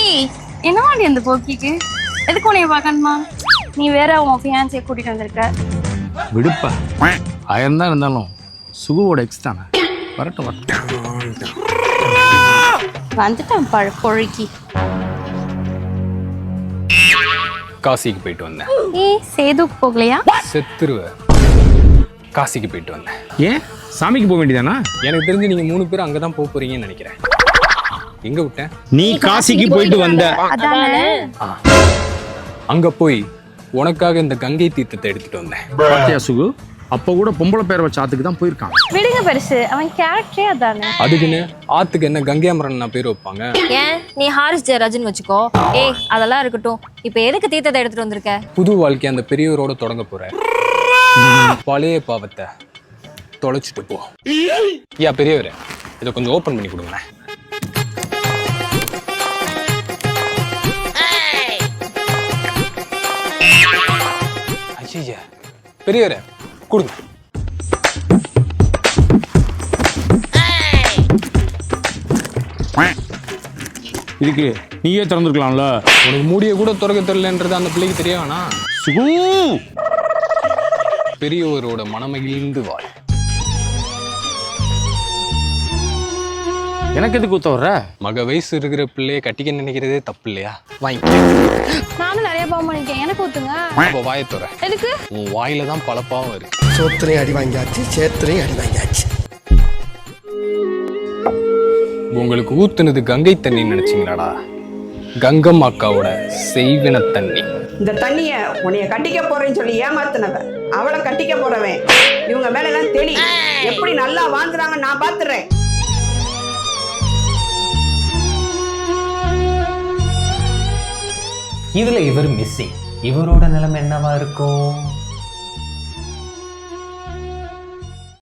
ஏய் என்னவாடி அந்த போக்கிக்கு எதுக்கு உன்னைய பார்க்கணுமா? நீ வேற உன் ஃபியான்ஸை கூட்டிட்டு வந்திருக்க. விடுப்பா, ஆயிரம் தான் இருந்தாலும் சுகுவோட எக்ஸ் தானே. வரட்டும் வந்துட்டான் பொழுக்கி. காசிக்கு போயிட்டு வந்தேன். ஏய் சேதுக்கு போகலையா? செத்துருவ. காசிக்கு போயிட்டு வந்தேன். ஏன் சாமிக்கு போக வேண்டியதானா? எனக்கு தெரிஞ்சு நீங்க 3 பேரும் அங்கதான் போறீங்கன்னு நினைக்கிறேன். எங்க விட்டேன்? நீ காசிக்கு போயிட்டு வந்த. அதானே. அங்க போய் உனக்காக இந்த கங்கை தீர்த்தத்தை எடுத்துட்டு வந்தேன். பாத்தியா சுகு, அப்ப கூட பொம்பளை பேர் வச்ச ஆத்துக்கு தான் போயிருக்கான். விடுங்க பெருசு, அவன் கேரக்டரே அதானே. அதுக்குன்னு ஆத்துக்கு என்ன கங்கையாமரன் நான் பேர் வைப்பாங்க? ஏன் நீ ஹாரிஸ் ஜெயராஜன் வச்சுக்கோ. ஏய் அதெல்லாம் இருக்கட்டும், இப்ப எதுக்கு தீர்த்தத்தை எடுத்துட்டு வந்திருக்க? புது வாழ்க்கை அந்த பெரியவரோட தொடங்க போறேன். பழைய பாவத்தை தொலைச்சிட்டு போ. ஐயா பெரியவரே, இதை கொஞ்சம் ஓபன் பண்ணி கொடுங்களேன். ஐயா பெரியவரே கொடுங்க. இதுக்கு நீயே திறந்துருக்கலாம்ல. உனக்கு மூடிய கூட திறக்க தெரியலன்றது அந்த பிள்ளைக்கு தெரிய வேணாம். சுகு, பெரியவரோட மனமகிழ்ந்து வாழ். எனக்கு எதுக்கு ஊத்த வர்ற? மக வயசு இருக்கிற பிள்ளைய கட்டிக்க நினைக்கிறதே தப்பு இல்லையா? வாங்கி நானும் நிறைய பாவம் பண்ணிருக்கேன், எனக்கு ஊத்துங்க. அப்ப வாயை துற. எதுக்கு? உன் வாயில தான் பல பாவம் இருக்கு. சோத்திரையும் அடி வாங்கியாச்சு, சேத்திரையும் அடி வாங்கியாச்சு. உங்களுக்கு ஊத்துனது கங்கை தண்ணி நினைச்சீங்களாடா? கங்கம் அக்காவோட செய்வின தண்ணி. இந்த தண்ணிய உன்னைய கட்டிக்க போறேன்னு சொல்லி ஏமாத்தினவ, அவளை கட்டிக்க போறவன், இவங்க மேல எல்லாம் தெளி. எப்படி நல்லா வாழ்ந்துறாங்க நான் பாத்துறேன். இதுல இவர் மிஸ்ஸிங். இவரோட நிலைமை என்னவா இருக்கும்?